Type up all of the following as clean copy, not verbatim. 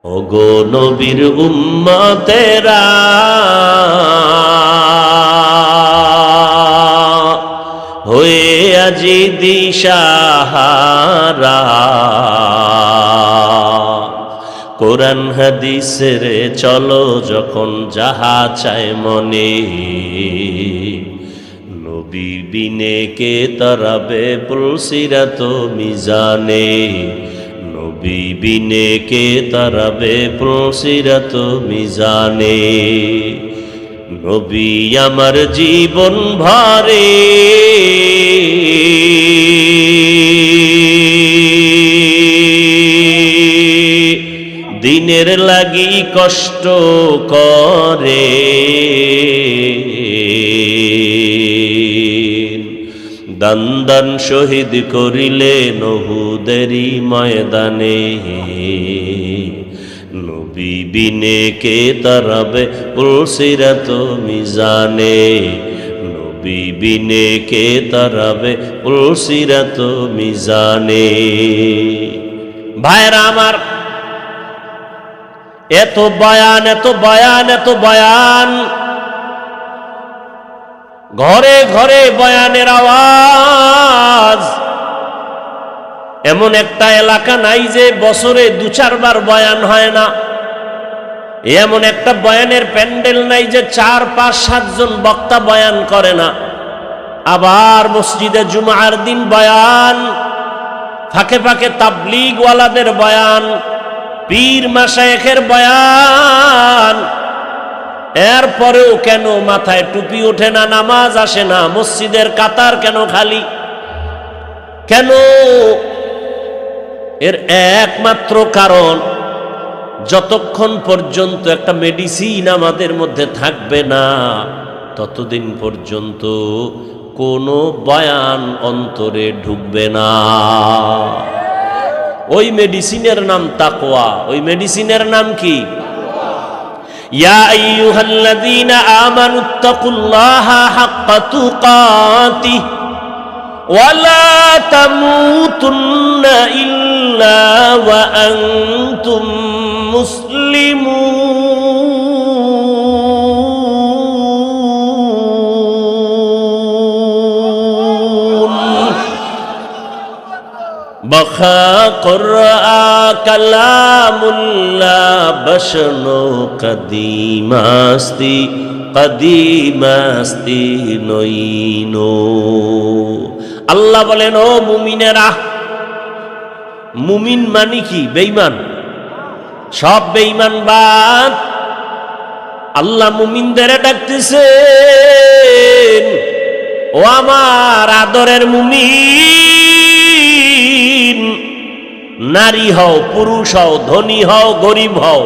ওগো নবীর উম্মতেরা হয়ে আজি দিশাহারা, কোরআন হাদিসের চলো যখন যাহা চায় মনে, নবী বিনে কে তরাবে পুলসিরাত মিজানে, নবী বিনে কে তরাবে পুলসিরাত মিজানে। নবী আমার জীবন ভরে দিনের লাগি কষ্ট করে, দান দান শহীদ করিলেন উহুদেরই ময়দানে, নবী বিনে কে তরাবে পুলসিরাত মিজানে, নবী বিনে কে তরাবে পুলসিরাত মিজানে। ভাইরা আমার, এত বয়ান এত বয়ান এত বয়ান, ঘরে ঘরে বয়ানের আওয়াজ। এমন একটা এলাকা নাই যে বছরে 2-4 বার বয়ান হয় না, এমন একটা বয়ানের প্যান্ডেল নাই যে 4-5-7 জন বক্তা বয়ান করে না। আবার মসজিদে জুমার দিন বয়ান, ফাঁকে ফাঁকে তাবলীগ ওয়ালাদের বয়ান, পীর মাশায়েখের বয়ান। এরপরেও কেন মাথায় টুপি ওঠে না, নামাজ আসে না, মসজিদের কাতার কেন খালি? কেন? এর একমাত্র কারণ, যতক্ষণ পর্যন্ত একটা মেডিসিন আমাদের মধ্যে থাকবে না ততদিন পর্যন্ত কোনো বয়ান অন্তরে ঢুকবে না। ওই মেডিসিনের নাম তাকওয়া। ওই মেডিসিনের নাম কি? ইয়া আইয়ুহাল্লাযীনা আমানুত্তাকুল্লাহা হাক্কা তুকাতিহি ওয়া লা তামুতুন্না ইল্লা ওয়া আনতুম মুসলিমুন। বখা কুরআ কালামুল্লাহ বশনো কদিমাস্তি কদিমাস্তি নইনো। আল্লাহ বলেন, ও মুমিনেরা, মুমিন মানে কি? বেঈমান। সব বেঈমান বাদ। আল্লাহ মুমিনদের ডাকতেছেন, ও আমার আদরের মুমিন, নারী হও, পুরুষ হও, ধনী হও, গরিব হও।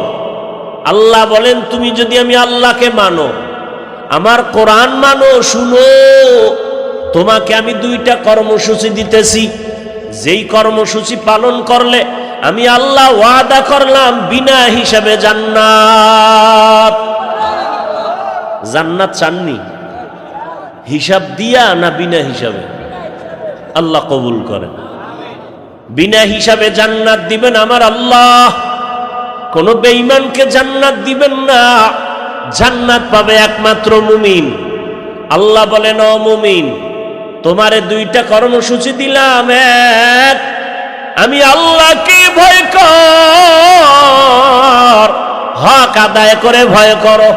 আল্লাহ বলেন, তুমি যদি আমি আল্লাহকে মানো, আমার কোরআন মানো, শুনো, তোমাকে আমি 2টা কর্মসূচি দিতেছি। যেই কর্মসূচি পালন করলে আমি আল্লাহ ওয়াদা করলাম বিনা হিসাবে জান্নাত। জান্নাত চাননি? হিসাব দিয়া না বিনা হিসাবে? আল্লাহ কবুল করেন। বিনা হিসাবে জান্নাত দিবেন আমার আল্লাহ। কোন বেঈমানকে জান্নাত দিবেন না। জান্নাত পাবে একমাত্র মুমিন। আল্লাহ বলেন, ও মুমিন, তোমারে 2টা কর্মসূচি দিলাম। এক, আমি আল্লাহকে ভয় কর, হক আদায় করে ভয় করো।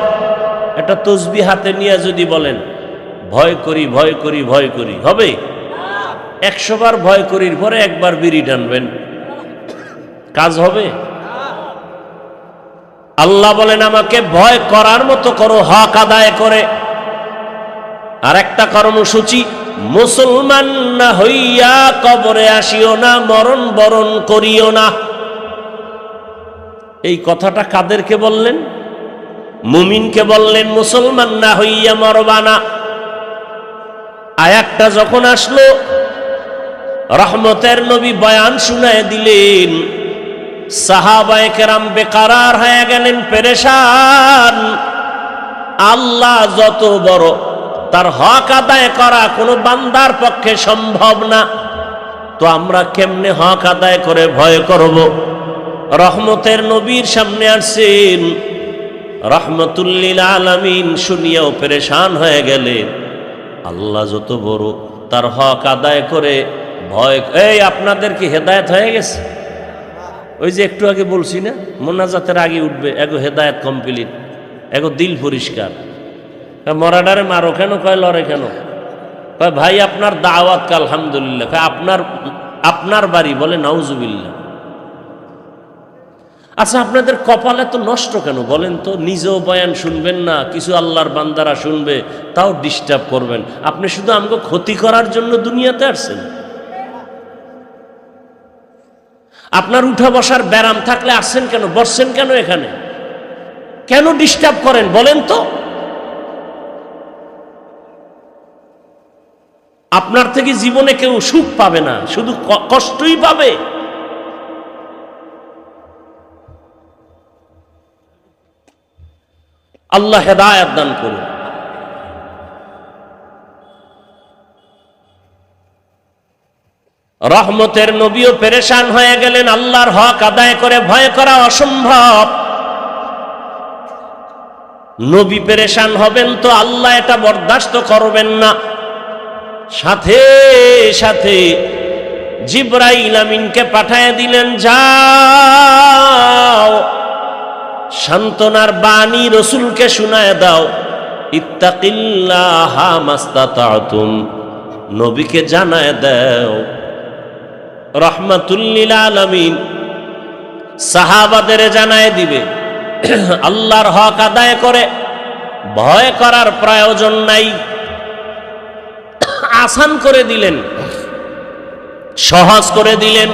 একটা তসবিহ হাতে নিয়ে যদি বলেন ভয় করি ভয় করি ভয় করি, হবে? 100 বার ভয় করির পরে 1 বার বিড়ি টানবেন, কাজ হবে? আল্লাহ বলেন, আমাকে ভয় করার মতো করো, হক আদায় করে। আর একটা কর্মসূচি, মুসলমান না হইয়া কবরে আসিও না, মরণ বরণ করিও না। এই কথাটা কাদেরকে বললেন? মুমিনকে বললেন, মুসলমান না হইয়া মরবা না। আয়াতটা যখন আসলো, রহমতের নবী বয়ান শুনায় দিলেন। সাহাবায়ে কেরাম বেকারার হয়ে গেলেন, পেরেশান। আল্লাহ যত বড়, তার হক আদায় করা কোনো বান্দার পক্ষে সম্ভব না। তো আমরা কেমনে হক আদায় করে ভয় করব? রহমতের নবীর সামনে আসছেন, রহমতুল লিল আলামিন শুনিয়াও পেরেশান হয়ে গেলেন। আল্লাহ যত বড়, তার হক আদায় করে ভয়। এই আপনাদের কি হেদায়েত হয়ে গেছে? ওই যে একটু আগে বলছি না, মোনাজাতের আগে উঠবে, এগো হেদায়েত কমপ্লিট, এগো দিল পরিষ্কার। মরাডারে মারো কেন? কয় লড়ে কেন? কয় ভাই আপনার দাওয়াত কা আলহামদুলিল্লাহ। কয় আপনার বাড়ি? বলে নাউজুবিল্লাহ। আচ্ছা আপনাদের কপালে তো নষ্ট কেন বলেন তো? নিজেও বয়ান শুনবেন না, কিছু আল্লাহর বান্দারা শুনবে, তাও ডিস্টার্ব করবেন। আপনি শুধু আমাকে ক্ষতি করার জন্য দুনিয়াতে আসছেন। আপনার উঠা বসার ব্যারাম থাকলে আসছেন কেন? বসছেন কেন এখানে? কেন ডিস্টার্ব করেন বলেন তো? আপনার থেকে জীবনে কেউ সুখ পাবে না, শুধু কষ্টই পাবে। আল্লাহ হেদায়েত দান করুন। রহমতের নবীও পেরেশান হয়ে গেলেন। আল্লাহর হক আদায় করে ভয় করা অসম্ভব। নবী পেরেশান হবেন তো আল্লাহ এটা বরদাস্ত করবেন না। সাথে সাথে জিবরাইল আমিনকে পাঠিয়ে দিলেন, যাও সান্ত্বনার বাণী রসুলকে শুনায় দাও, ইত্তাকিল্লাহা মাস্তাতাতুম, নবীকে জানায় দাও। রহমাতুল লিল আলামিন সাহাবাদের জানায় দিবে, আল্লাহর হক আদায় করে ভয় করার প্রয়োজন নাই। আসান করে দিলেন, সহজ করে দিলেন।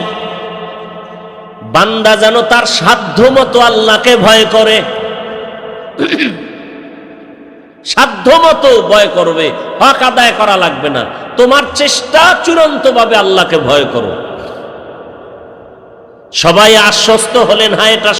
বান্দা যেন তার সাধ্য মতো আল্লাহকে ভয় করে, সাধ্য মতো ভয় করবে, হক আদায় করা লাগবে না। তোমার চেষ্টা চূড়ান্তভাবে আল্লাহকে ভয় করো। সবাই আশ্বস্ত হলেন, হ্যাঁ এটা